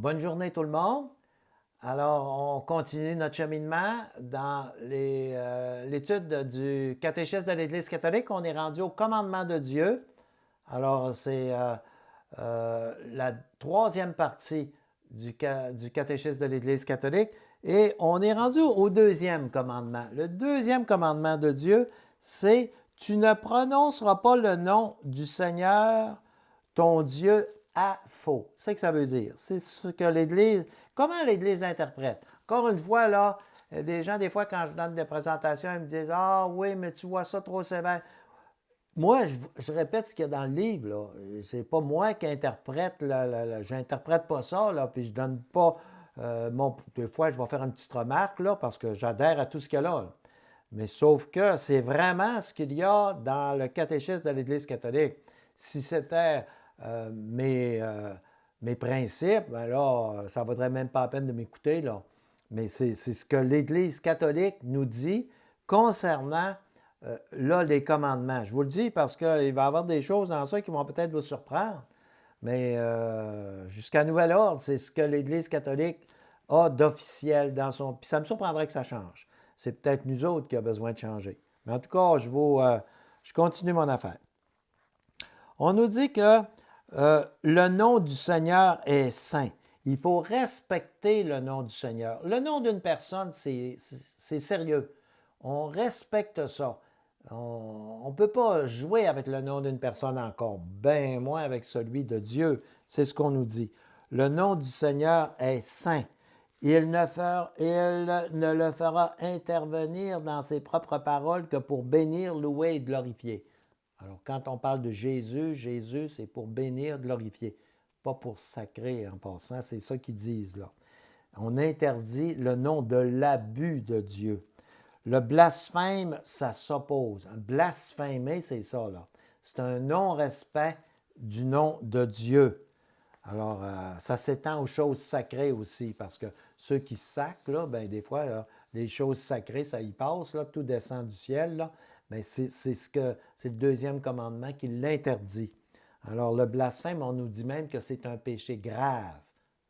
Bonne journée tout le monde. Alors, on continue notre cheminement dans l'étude du catéchisme de l'Église catholique. On est rendu au commandement de Dieu. Alors, c'est la troisième partie du catéchisme de l'Église catholique. Et on est rendu au deuxième commandement. Le deuxième commandement de Dieu, c'est « Tu ne prononceras pas le nom du Seigneur, ton Dieu, à faux. » C'est ce que ça veut dire. C'est ce que l'Église... Comment l'Église l'interprète? Encore une fois, là, des gens, des fois, quand je donne des présentations, ils me disent « Ah oui, mais tu vois ça trop sévère. » Moi, je répète ce qu'il y a dans le livre, là. C'est pas moi qui interprète, j'interprète pas ça, là, puis je donne pas... des fois, je vais faire une petite remarque, là, parce que j'adhère à tout ce qu'il y a là. Mais sauf que c'est vraiment ce qu'il y a dans le catéchisme de l'Église catholique. Si c'était mes principes, ben là, ça ne vaudrait même pas la peine de m'écouter, là. Mais c'est ce que l'Église catholique nous dit concernant là, les commandements. Je vous le dis parce qu'il va y avoir des choses dans ça qui vont peut-être vous surprendre. Mais jusqu'à nouvel ordre, c'est ce que l'Église catholique a d'officiel dans son... Puis ça me surprendrait que ça change. C'est peut-être nous autres qui avons besoin de changer. Mais en tout cas, je continue mon affaire. On nous dit que le nom du Seigneur est saint. Il faut respecter le nom du Seigneur. Le nom d'une personne, c'est sérieux. On respecte ça. On ne peut pas jouer avec le nom d'une personne encore, bien moins avec celui de Dieu. C'est ce qu'on nous dit. Le nom du Seigneur est saint. Il ne le fera intervenir dans ses propres paroles que pour bénir, louer et glorifier. Alors, quand on parle de Jésus, Jésus, c'est pour bénir, glorifier, pas pour sacrer en passant. C'est ça qu'ils disent là. On interdit le nom de l'abus de Dieu. Le blasphème, ça s'oppose. Blasphémer, c'est ça, là. C'est un non-respect du nom de Dieu. Alors, ça s'étend aux choses sacrées aussi, parce que ceux qui sacrent, là, ben, des fois, là, les choses sacrées, ça y passe, là, tout descend du ciel, là. Mais c'est le deuxième commandement qui l'interdit. Alors, le blasphème, on nous dit même que c'est un péché grave.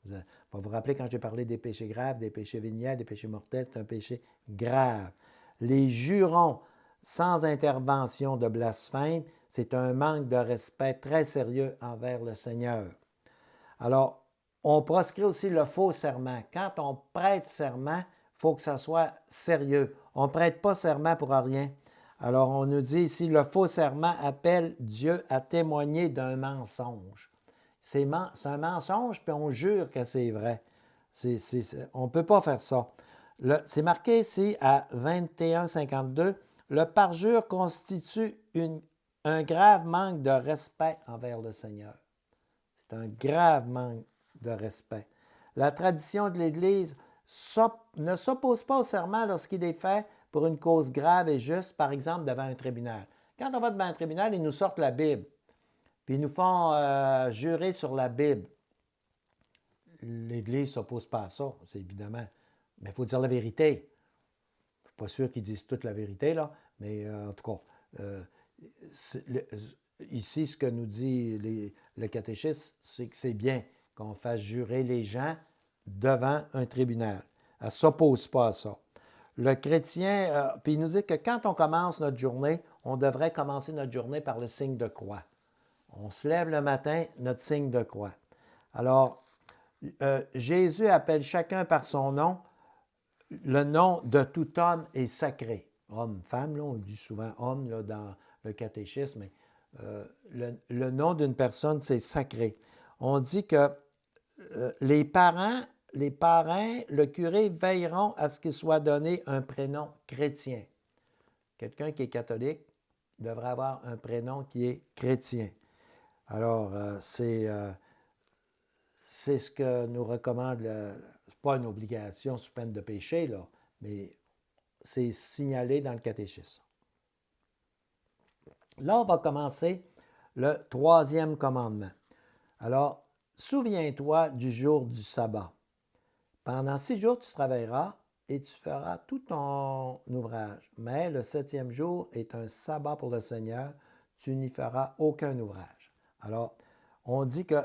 Vous vous rappeler quand j'ai parlé des péchés graves, des péchés véniels, des péchés mortels, c'est un péché grave. Les jurons sans intervention de blasphème, c'est un manque de respect très sérieux envers le Seigneur. Alors, on proscrit aussi le faux serment. Quand on prête serment, il faut que ça soit sérieux. On ne prête pas serment pour rien. Alors, on nous dit ici, le faux serment appelle Dieu à témoigner d'un mensonge. C'est un mensonge, puis on jure que c'est vrai. On ne peut pas faire ça. C'est marqué ici à 21,52, le parjure constitue un grave manque de respect envers le Seigneur. C'est un grave manque de respect. La tradition de l'Église ne s'oppose pas au serment lorsqu'il est fait pour une cause grave et juste, par exemple devant un tribunal. Quand on va devant un tribunal, ils nous sortent la Bible, puis ils nous font jurer sur la Bible. L'Église ne s'oppose pas à ça, c'est évidemment. Mais il faut dire la vérité. Je ne suis pas sûr qu'ils disent toute la vérité, là, mais en tout cas, ici, ce que nous dit le catéchisme, c'est que c'est bien qu'on fasse jurer les gens devant un tribunal. Elle ne s'oppose pas à ça. Le chrétien, puis il nous dit que quand on commence notre journée, on devrait commencer notre journée par le signe de croix. On se lève le matin, notre signe de croix. Alors, Jésus appelle chacun par son nom. Le nom de tout homme est sacré. Homme, femme, là, on dit souvent homme là, dans le catéchisme, mais le nom d'une personne, c'est sacré. On dit que les parrains, le curé veilleront à ce qu'il soit donné un prénom chrétien. Quelqu'un qui est catholique devrait avoir un prénom qui est chrétien. Alors, c'est ce que nous recommande, c'est pas une obligation sous peine de péché, là, mais c'est signalé dans le catéchisme. Là, on va commencer le troisième commandement. Alors, souviens-toi du jour du sabbat. Pendant 6 jours, tu travailleras et tu feras tout ton ouvrage. Mais le 7e jour est un sabbat pour le Seigneur. Tu n'y feras aucun ouvrage. Alors, on dit que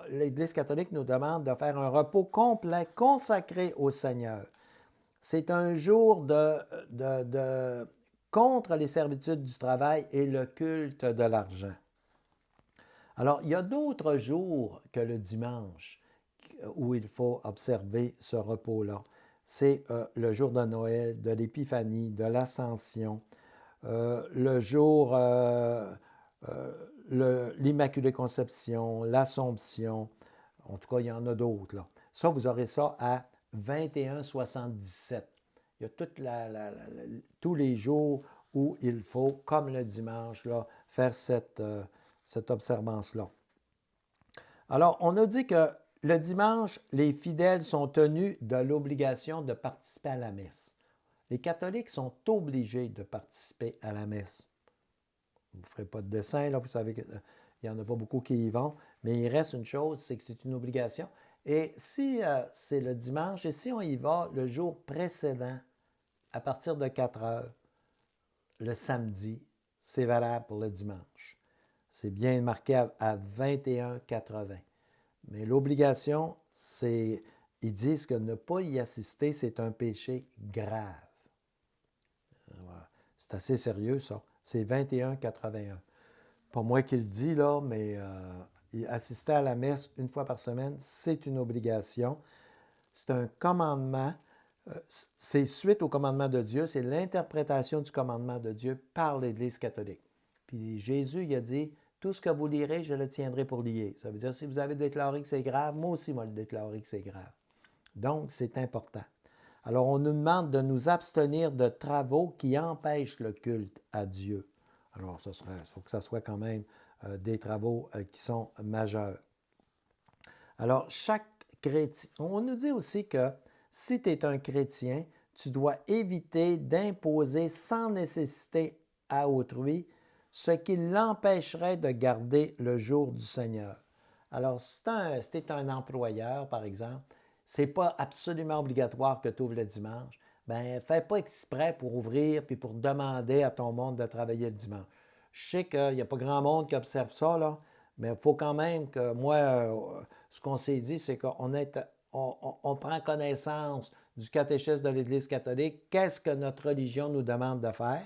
l'Église catholique nous demande de faire un repos complet, consacré au Seigneur. C'est un jour contre les servitudes du travail et le culte de l'argent. Alors, il y a d'autres jours que le dimanche où il faut observer ce repos-là. C'est le jour de Noël, de l'Épiphanie, de l'Ascension, le jour, l'Immaculée Conception, l'Assomption. En tout cas, il y en a d'autres, là. Ça, vous aurez ça à 21,77. Il y a tous les jours où il faut, comme le dimanche, là, faire cette observance-là. Alors, on a dit que le dimanche, les fidèles sont tenus de l'obligation de participer à la messe. Les catholiques sont obligés de participer à la messe. Vous ne ferez pas de dessin, là, vous savez qu'il n'y en a pas beaucoup qui y vont, mais il reste une chose, c'est que c'est une obligation. Et si c'est le dimanche, et si on y va le jour précédent, à partir de 4 heures, le samedi, c'est valable pour le dimanche. C'est bien marqué à 21,80. Mais l'obligation, c'est, ils disent que ne pas y assister, c'est un péché grave. C'est assez sérieux, ça. C'est 21,81. Pas moi qui le dis, là, mais assister à la messe une fois par semaine, c'est une obligation. C'est un commandement. C'est suite au commandement de Dieu. C'est l'interprétation du commandement de Dieu par l'Église catholique. Puis Jésus, il a dit, tout ce que vous lirez, je le tiendrai pour lié. Ça veut dire, si vous avez déclaré que c'est grave, moi aussi, moi, le déclarer que c'est grave. Donc, c'est important. Alors, on nous demande de nous abstenir de travaux qui empêchent le culte à Dieu. Alors, il faut que ça soit quand même des travaux qui sont majeurs. Alors, chaque chrétien, on nous dit aussi que si tu es un chrétien, tu dois éviter d'imposer sans nécessité à autrui ce qui l'empêcherait de garder le jour du Seigneur. Alors, si tu es un employeur, par exemple, ce n'est pas absolument obligatoire que tu ouvres le dimanche. Bien, fais pas exprès pour ouvrir puis pour demander à ton monde de travailler le dimanche. Je sais qu'il n'y a pas grand monde qui observe ça, là, mais il faut quand même que moi, ce qu'on s'est dit, c'est qu'on prend connaissance du catéchisme de l'Église catholique. Qu'est-ce que notre religion nous demande de faire?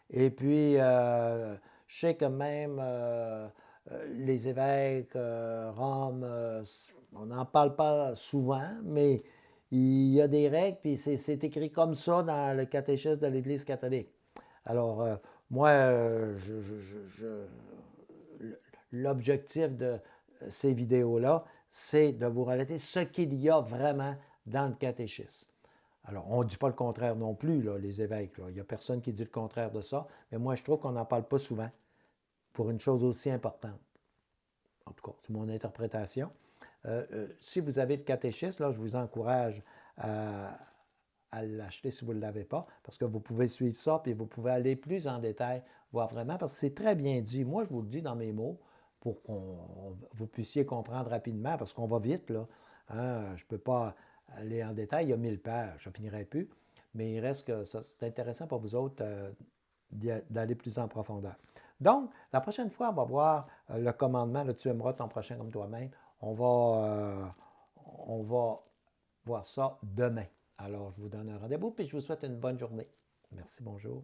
Et puis, je sais que même les évêques, Rome, on n'en parle pas souvent, mais il y a des règles, puis c'est écrit comme ça dans le catéchisme de l'Église catholique. Alors, moi, l'objectif de ces vidéos-là, c'est de vous relater ce qu'il y a vraiment dans le catéchisme. Alors, on ne dit pas le contraire non plus, là, les évêques. Là. Il n'y a personne qui dit le contraire de ça, mais moi, je trouve qu'on n'en parle pas souvent pour une chose aussi importante. En tout cas, c'est mon interprétation. Si vous avez le catéchisme, là, je vous encourage à l'acheter si vous ne l'avez pas, parce que vous pouvez suivre ça, puis vous pouvez aller plus en détail, voir vraiment, parce que c'est très bien dit. Moi, je vous le dis dans mes mots, pour que vous puissiez comprendre rapidement, parce qu'on va vite, là. Hein? Je ne peux pas aller en détail, il y a 1000 pages, je ne finirai plus, mais il reste que c'est intéressant pour vous autres d'aller plus en profondeur. Donc, la prochaine fois, on va voir le commandement, tu aimeras ton prochain comme toi-même. On va voir ça demain. Alors, je vous donne un rendez-vous, puis je vous souhaite une bonne journée. Merci, bonjour.